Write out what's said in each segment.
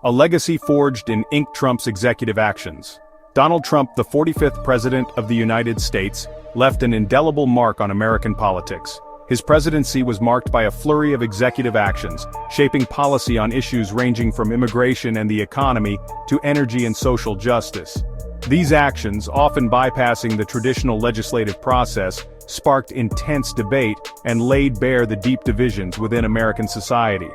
A legacy forged in ink. Trump's executive actions. Donald Trump, the 45th President of the United States, left an indelible mark on American politics. His presidency was marked by a flurry of executive actions, shaping policy on issues ranging from immigration and the economy to energy and social justice. These actions, often bypassing the traditional legislative process, sparked intense debate and laid bare the deep divisions within American society.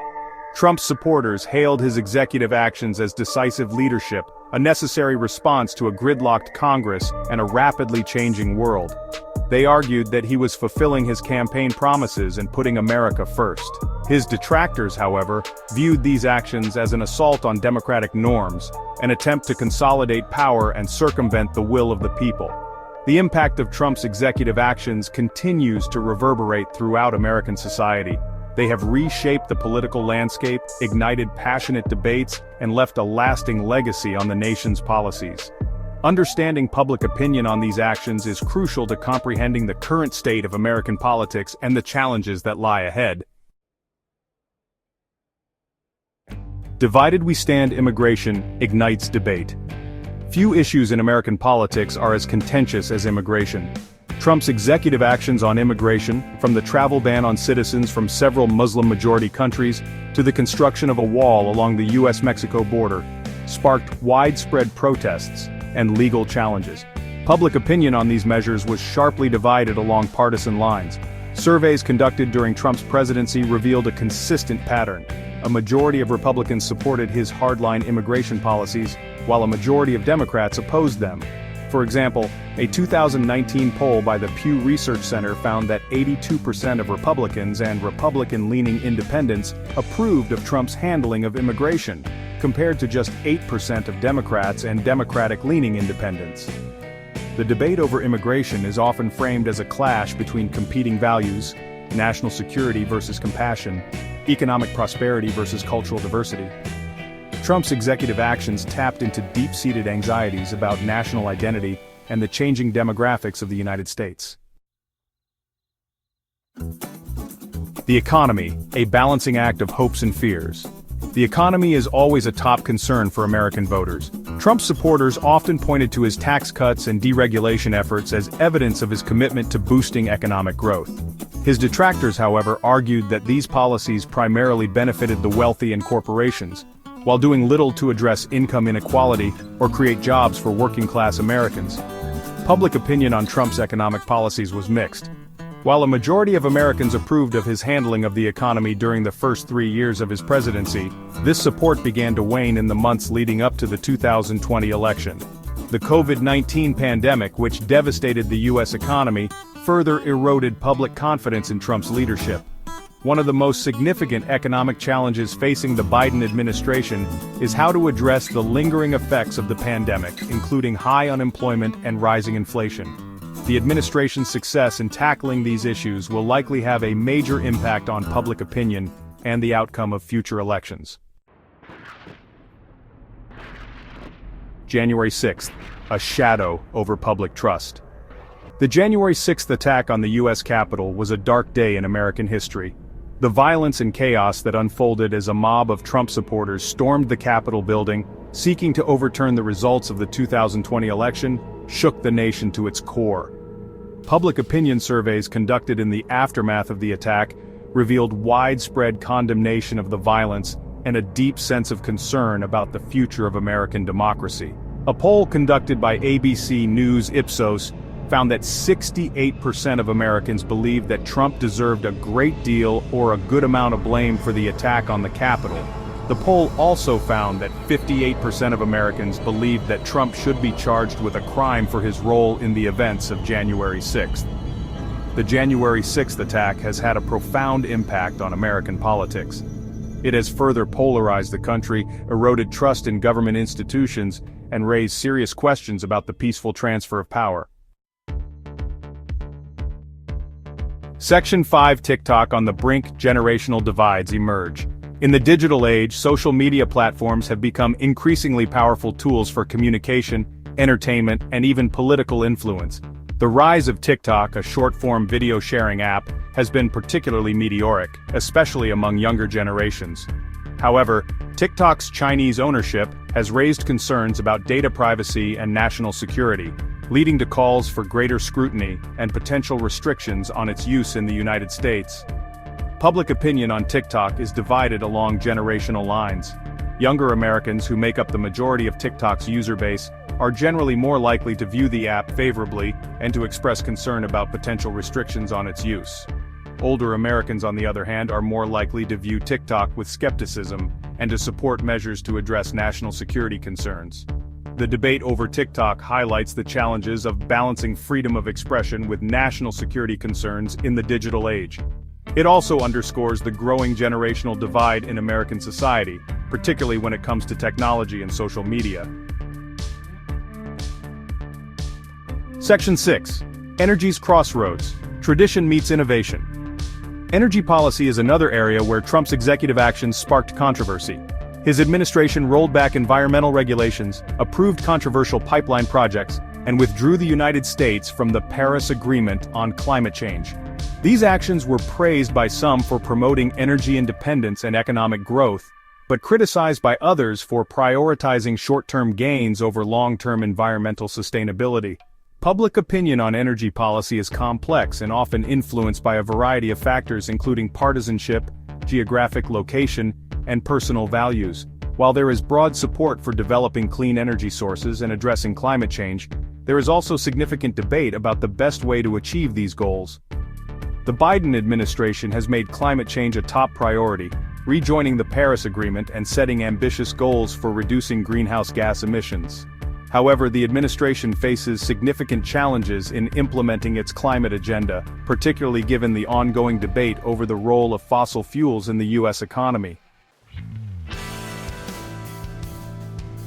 Trump's supporters hailed his executive actions as decisive leadership, a necessary response to a gridlocked Congress and a rapidly changing world. They argued that he was fulfilling his campaign promises and putting America first. His detractors, however, viewed these actions as an assault on democratic norms, an attempt to consolidate power and circumvent the will of the people. The impact of Trump's executive actions continues to reverberate throughout American society. They have reshaped the political landscape, ignited passionate debates, and left a lasting legacy on the nation's policies. Understanding public opinion on these actions is crucial to comprehending the current state of American politics and the challenges that lie ahead. Divided we stand. Immigration ignites debate. Few issues in American politics are as contentious as immigration. Trump's executive actions on immigration, from the travel ban on citizens from several Muslim-majority countries to the construction of a wall along the US-Mexico border, sparked widespread protests and legal challenges. Public opinion on these measures was sharply divided along partisan lines. Surveys conducted during Trump's presidency revealed a consistent pattern. A majority of Republicans supported his hardline immigration policies, while a majority of Democrats opposed them. For example, a 2019 poll by the Pew Research Center found that 82% of Republicans and Republican-leaning independents approved of Trump's handling of immigration, compared to just 8% of Democrats and Democratic-leaning independents. The debate over immigration is often framed as a clash between competing values: national security versus compassion, economic prosperity versus cultural diversity. Trump's executive actions tapped into deep-seated anxieties about national identity and the changing demographics of the United States. The economy, a balancing act of hopes and fears. The economy is always a top concern for American voters. Trump's supporters often pointed to his tax cuts and deregulation efforts as evidence of his commitment to boosting economic growth. His detractors, however, argued that these policies primarily benefited the wealthy and corporations, while doing little to address income inequality or create jobs for working-class Americans. Public opinion on Trump's economic policies was mixed. While a majority of Americans approved of his handling of the economy during the first 3 years of his presidency, this support began to wane in the months leading up to the 2020 election. The COVID-19 pandemic, which devastated the U.S. economy, further eroded public confidence in Trump's leadership. One of the most significant economic challenges facing the Biden administration is how to address the lingering effects of the pandemic, including high unemployment and rising inflation. The administration's success in tackling these issues will likely have a major impact on public opinion and the outcome of future elections. January 6th, a shadow over public trust. The January 6th attack on the U.S. Capitol was a dark day in American history. The violence and chaos that unfolded as a mob of Trump supporters stormed the Capitol building, seeking to overturn the results of the 2020 election, shook the nation to its core. Public opinion surveys conducted in the aftermath of the attack revealed widespread condemnation of the violence and a deep sense of concern about the future of American democracy. A poll conducted by ABC News Ipsos found that 68% of Americans believed that Trump deserved a great deal or a good amount of blame for the attack on the Capitol. The poll also found that 58% of Americans believed that Trump should be charged with a crime for his role in the events of January 6th. The January 6th attack has had a profound impact on American politics. It has further polarized the country, eroded trust in government institutions, and raised serious questions about the peaceful transfer of power. Section 5 TikTok on the brink. Generational divides emerge. In the digital age, social media platforms have become increasingly powerful tools for communication, entertainment, and even political influence. The rise of TikTok, a short-form video sharing app, has been particularly meteoric, especially among younger generations. However, TikTok's Chinese ownership has raised concerns about data privacy and national security, leading to calls for greater scrutiny and potential restrictions on its use in the United States. Public opinion on TikTok is divided along generational lines. Younger Americans who make up the majority of TikTok's user base are generally more likely to view the app favorably and to express concern about potential restrictions on its use. Older Americans, on the other hand, are more likely to view TikTok with skepticism and to support measures to address national security concerns. The debate over TikTok highlights the challenges of balancing freedom of expression with national security concerns in the digital age. It also underscores the growing generational divide in American society, particularly when it comes to technology and social media. Section 6. Energy's Crossroads. Tradition meets innovation. Energy policy is another area where Trump's executive actions sparked controversy. His administration rolled back environmental regulations, approved controversial pipeline projects, and withdrew the United States from the Paris Agreement on climate change. These actions were praised by some for promoting energy independence and economic growth, but criticized by others for prioritizing short-term gains over long-term environmental sustainability. Public opinion on energy policy is complex and often influenced by a variety of factors including partisanship, geographic location, and personal values. While there is broad support for developing clean energy sources and addressing climate change, there is also significant debate about the best way to achieve these goals. The Biden administration has made climate change a top priority, rejoining the Paris Agreement and setting ambitious goals for reducing greenhouse gas emissions. However, the administration faces significant challenges in implementing its climate agenda, particularly given the ongoing debate over the role of fossil fuels in the U.S. economy.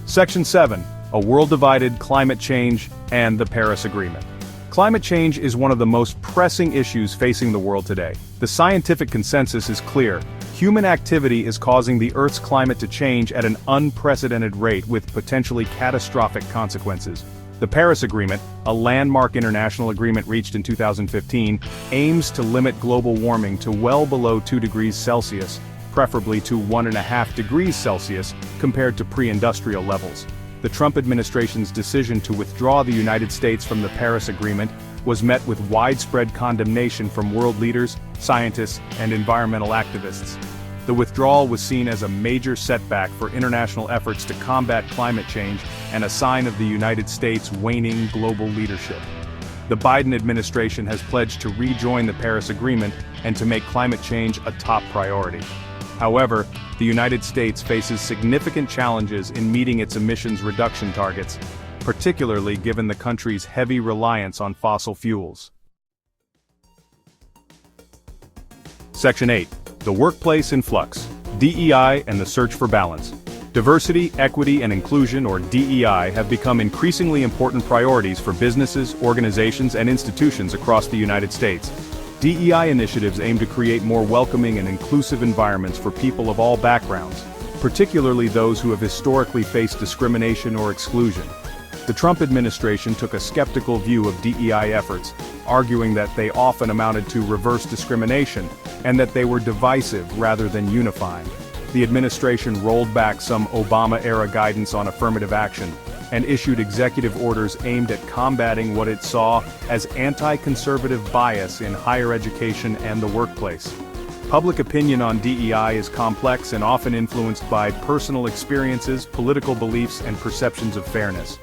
Section 7. A world divided, climate change, and the Paris Agreement. Climate change is one of the most pressing issues facing the world today. The scientific consensus is clear. Human activity is causing the Earth's climate to change at an unprecedented rate with potentially catastrophic consequences. The Paris Agreement, a landmark international agreement reached in 2015, aims to limit global warming to well below 2 degrees Celsius, preferably to 1.5 degrees Celsius compared to pre-industrial levels. The Trump administration's decision to withdraw the United States from the Paris Agreement was met with widespread condemnation from world leaders, scientists, and environmental activists. The withdrawal was seen as a major setback for international efforts to combat climate change and a sign of the United States' waning global leadership. The Biden administration has pledged to rejoin the Paris Agreement and to make climate change a top priority. However, the United States faces significant challenges in meeting its emissions reduction targets, particularly given the country's heavy reliance on fossil fuels. Section 8. The Workplace in Flux. DEI and the Search for Balance. Diversity, equity, and inclusion, or DEI, have become increasingly important priorities for businesses, organizations, and institutions across the United States. DEI initiatives aim to create more welcoming and inclusive environments for people of all backgrounds, particularly those who have historically faced discrimination or exclusion. The Trump administration took a skeptical view of DEI efforts, arguing that they often amounted to reverse discrimination and that they were divisive rather than unifying. The administration rolled back some Obama-era guidance on affirmative action and issued executive orders aimed at combating what it saw as anti-conservative bias in higher education and the workplace. Public opinion on DEI is complex and often influenced by personal experiences, political beliefs, and perceptions of fairness.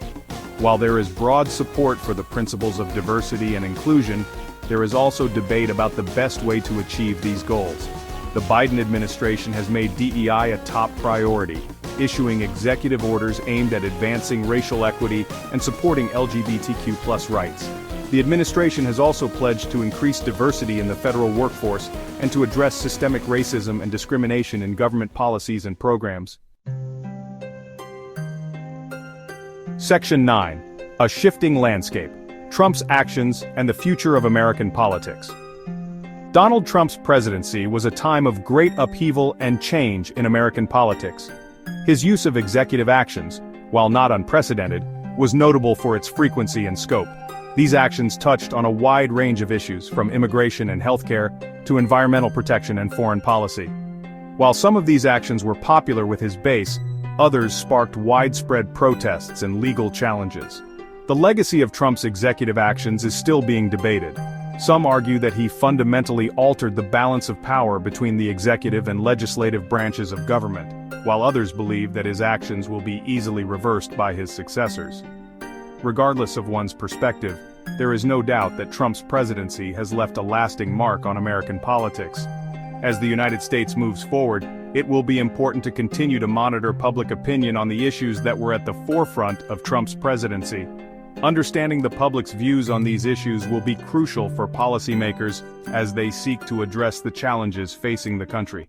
While there is broad support for the principles of diversity and inclusion, there is also debate about the best way to achieve these goals. The Biden administration has made DEI a top priority, issuing executive orders aimed at advancing racial equity and supporting LGBTQ+ rights. The administration has also pledged to increase diversity in the federal workforce and to address systemic racism and discrimination in government policies and programs. Section 9. A Shifting Landscape. Trump's Actions and the Future of American Politics. Donald Trump's presidency was a time of great upheaval and change in American politics. His use of executive actions, while not unprecedented, was notable for its frequency and scope. These actions touched on a wide range of issues, from immigration and healthcare to environmental protection and foreign policy. While some of these actions were popular with his base, others sparked widespread protests and legal challenges. The legacy of Trump's executive actions is still being debated. Some argue that he fundamentally altered the balance of power between the executive and legislative branches of government, while others believe that his actions will be easily reversed by his successors. Regardless of one's perspective, there is no doubt that Trump's presidency has left a lasting mark on American politics. As the United States moves forward, it will be important to continue to monitor public opinion on the issues that were at the forefront of Trump's presidency. Understanding the public's views on these issues will be crucial for policymakers as they seek to address the challenges facing the country.